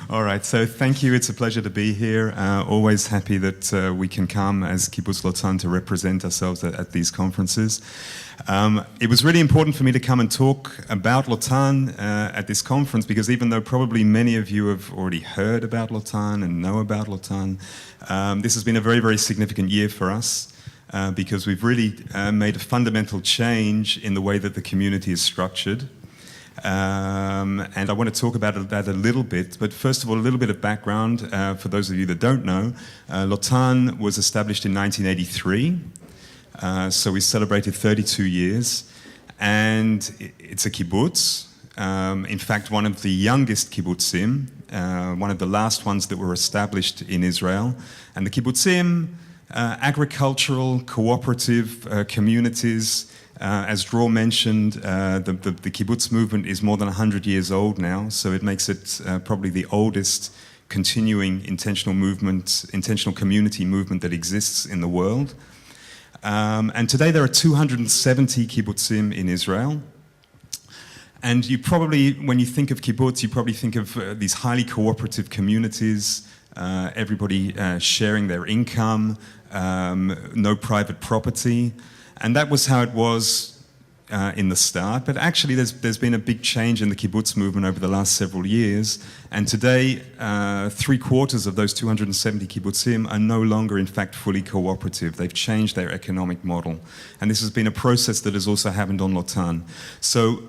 All right, so thank you. It's a pleasure to be here. Always happy that we can come as Kibbutz Lotan to represent ourselves at these conferences. It was really important for me to come and talk about Lotan at this conference because even though probably many of you have already heard about Lotan and know about Lotan, this has been a very, very significant year for us because we've really made a fundamental change in the way that the community is structured. And I want to talk about that a little bit, but first of all, a little bit of background for those of you that don't know. Lotan was established in 1983, so we celebrated 32 years, and it's a kibbutz. In fact, one of the youngest kibbutzim, one of the last ones that were established in Israel. And the kibbutzim, agricultural, cooperative communities. As Dror mentioned, the kibbutz movement is more than 100 years old now, so it makes it probably the oldest continuing intentional community movement that exists in the world. And today there are 270 kibbutzim in Israel. And you probably, when you think of kibbutz, you probably think of these highly cooperative communities, everybody sharing their income, no private property. And that was how it was in the start. But actually, there's been a big change in the kibbutz movement over the last several years. And today, 3/4 of those 270 kibbutzim are no longer, in fact, fully cooperative. They've changed their economic model. And this has been a process that has also happened on Lotan. So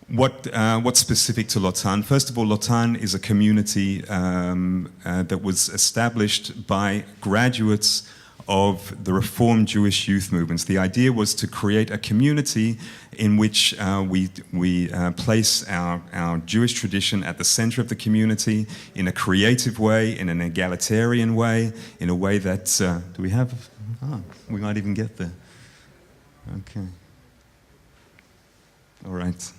what's specific to Lotan? First of all, Lotan is a community that was established by graduates of the Reformed Jewish youth movements. The idea was to create a community in which we place our Jewish tradition at the center of the community in a creative way, in an egalitarian way, in a way that, do we have? We might even get there. Okay. All right.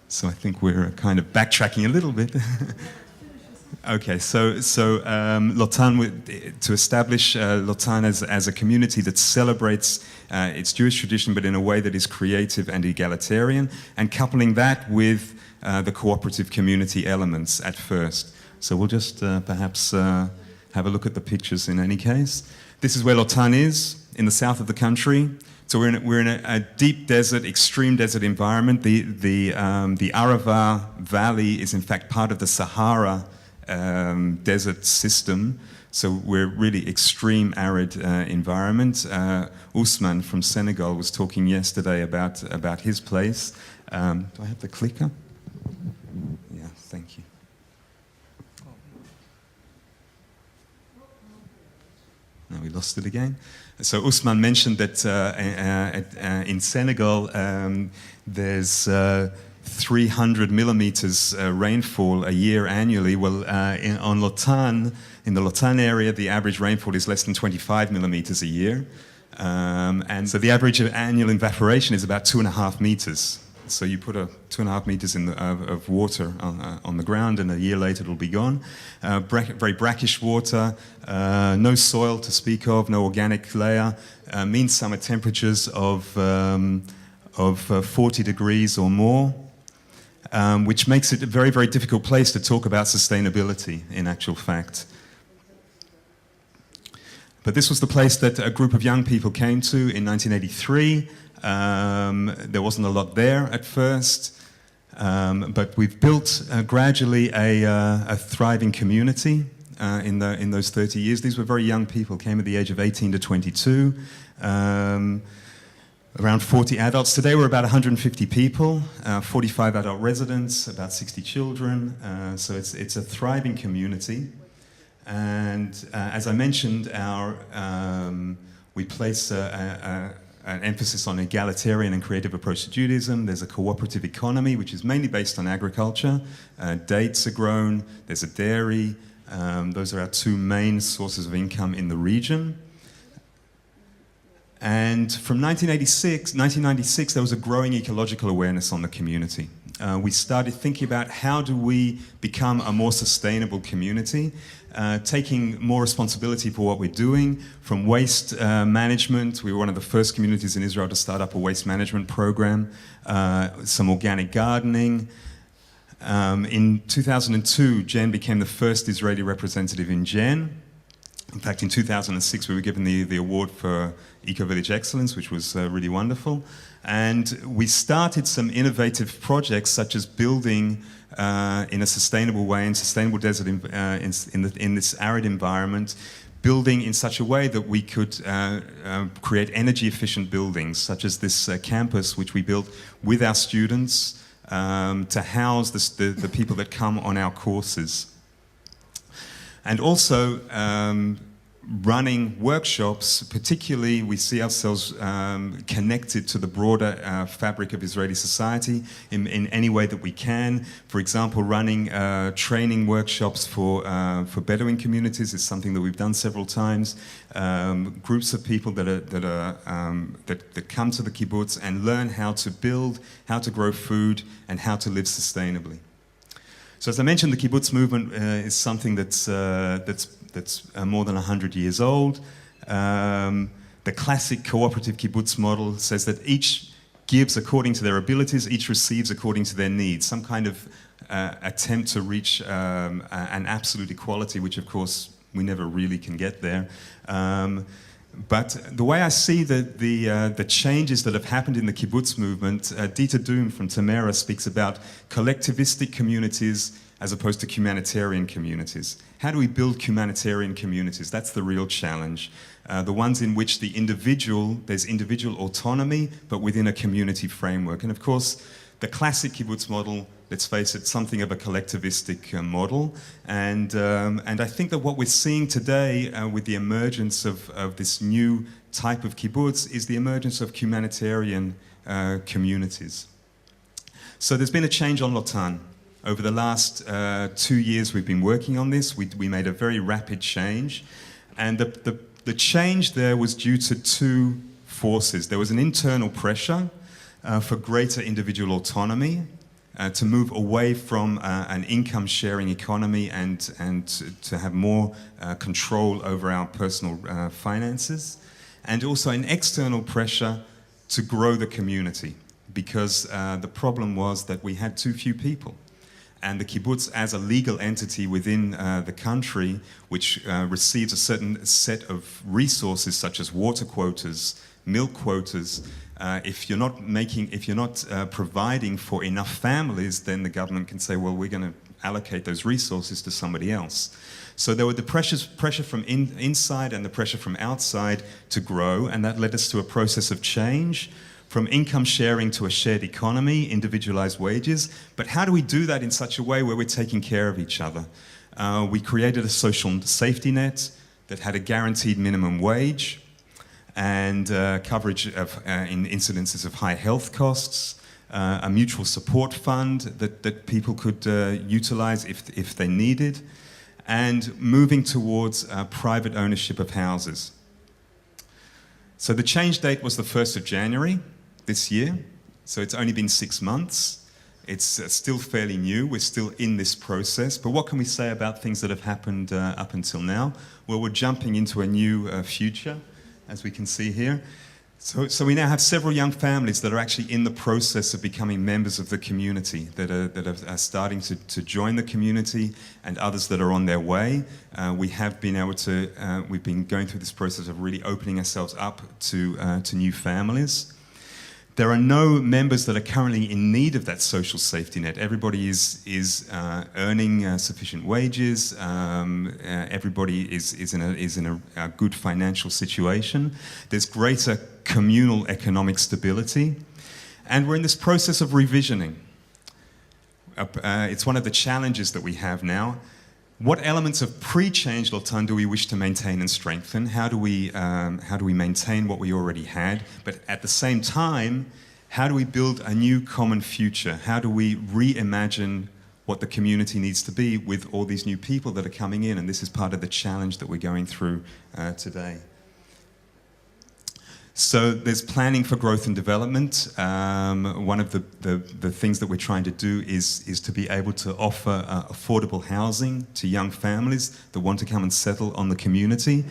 So I think we're kind of backtracking a little bit. Okay, so Lotan, to establish Lotan as a community that celebrates its Jewish tradition, but in a way that is creative and egalitarian, and coupling that with the cooperative community elements at first. So we'll just perhaps have a look at the pictures in any case. This is where Lotan is, in the south of the country. So we're in a deep desert, extreme desert environment. The Arava Valley is in fact part of the Sahara desert system, so we're really extreme arid environment. Usman from Senegal was talking yesterday about his place. Do I have the clicker? Yeah, thank you. No, we lost it again. So Usman mentioned that in Senegal there's 300 millimeters rainfall a year annually. Well, on Lotan, in the Lotan area, the average rainfall is less than 25 millimeters a year. And so the average annual evaporation is about 2.5 meters. So you put 2.5 meters of water on the ground, and a year later it'll be gone. Very brackish water, no soil to speak of, no organic layer, mean summer temperatures of 40 degrees or more. Which makes it a very, very difficult place to talk about sustainability, in actual fact. But this was the place that a group of young people came to in 1983. There wasn't a lot there at first, but we've built gradually a thriving community in those 30 years. These were very young people, came at the age of 18 to 22. Around 40 adults. Today we're about 150 people, 45 adult residents, about 60 children. So it's a thriving community. And as I mentioned, we place an emphasis on egalitarian and creative approach to Judaism. There's a cooperative economy, which is mainly based on agriculture. Dates are grown. There's a dairy. Those are our two main sources of income in the region. And from 1996, there was a growing ecological awareness on the community. We started thinking about how do we become a more sustainable community, taking more responsibility for what we're doing, from waste management. We were one of the first communities in Israel to start up a waste management program, some organic gardening, In 2002, GEN became the first Israeli representative in GEN. In fact, in 2006, we were given the award for Eco-Village Excellence, which was really wonderful. And we started some innovative projects, such as building in a sustainable way, in sustainable desert, in this arid environment, building in such a way that we could create energy-efficient buildings, such as this campus, which we built with our students to house the people that come on our courses. And also running workshops, particularly we see ourselves connected to the broader fabric of Israeli society in any way that we can. For example, running training workshops for Bedouin communities is something that we've done several times. Groups of people that come to the kibbutz and learn how to build, how to grow food, and how to live sustainably. So as I mentioned, the kibbutz movement is something that's more than 100 years old. The classic cooperative kibbutz model says that each gives according to their abilities, each receives according to their needs, some kind of attempt to reach an absolute equality, which of course we never really can get there. But the way I see the changes that have happened in the kibbutz movement, Dieter Doom from Tamera speaks about collectivistic communities as opposed to humanitarian communities. How do we build humanitarian communities? That's the real challenge. The ones in which there's individual autonomy, but within a community framework. And of course, the classic kibbutz model, let's face it, something of a collectivistic model. And I think that what we're seeing today with the emergence of this new type of kibbutz is the emergence of humanitarian communities. So there's been a change on Lotan. Over the last 2 years we've been working on this. We made a very rapid change. And the change there was due to two forces. There was an internal pressure for greater individual autonomy, to move away from an income-sharing economy and to have more control over our personal finances, and also an external pressure to grow the community, because the problem was that we had too few people. And the kibbutz, as a legal entity within the country, which receives a certain set of resources such as water quotas, milk quotas, if you're not providing for enough families, then the government can say, well, we're going to allocate those resources to somebody else. So there were the pressure from inside and the pressure from outside to grow, and that led us to a process of change, from income sharing to a shared economy, individualized wages. But how do we do that in such a way where we're taking care of each other? We created a social safety net that had a guaranteed minimum wage, and coverage in incidences of high health costs, a mutual support fund that people could utilize if they needed, and moving towards private ownership of houses. So the change date was the 1st of January this year, so it's only been 6 months. It's still fairly new, we're still in this process, but what can we say about things that have happened up until now? Well, we're jumping into a new future, as we can see here. So we now have several young families that are actually in the process of becoming members of the community, that are starting to join the community, and others that are on their way. We've been going through this process of really opening ourselves up to new families. There are no members that are currently in need of that social safety net. Everybody is earning sufficient wages. Everybody is in a good financial situation. There's greater communal economic stability, and we're in this process of revisioning. It's one of the challenges that we have now. What elements of pre-change Lotan do we wish to maintain and strengthen? How do we maintain what we already had? But at the same time, how do we build a new common future? How do we reimagine what the community needs to be with all these new people that are coming in? And this is part of the challenge that we're going through today. So there's planning for growth and development. One of the things that we're trying to do is to be able to offer affordable housing to young families that want to come and settle on the community.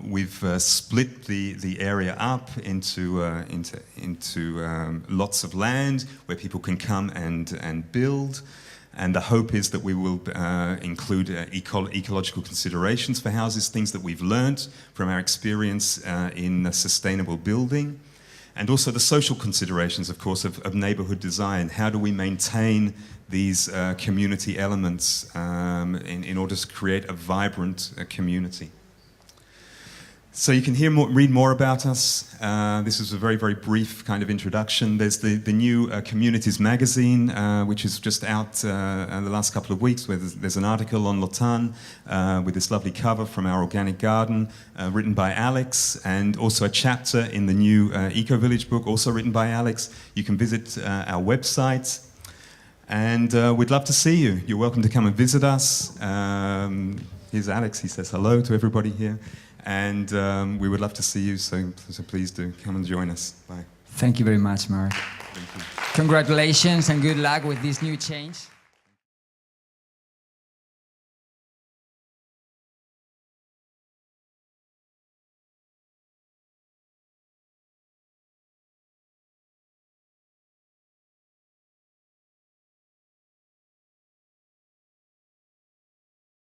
We've split the area up into lots of land where people can come and build. And the hope is that we will include ecological considerations for houses, things that we've learned from our experience in sustainable building. And also the social considerations, of course, of neighborhood design. How do we maintain these community elements in order to create a vibrant community? So you can read more about us. This is a very, very brief kind of introduction. There's the new Communities magazine, which is just out in the last couple of weeks, where there's an article on Lotan with this lovely cover from our organic garden, written by Alex, and also a chapter in the new Eco-Village book, also written by Alex. You can visit our website, and we'd love to see you. You're welcome to come and visit us. Here's Alex. He says hello to everybody here. And we would love to see you, so please do come and join us. Bye. Thank you very much, Mark. Thank you. Congratulations and good luck with this new change.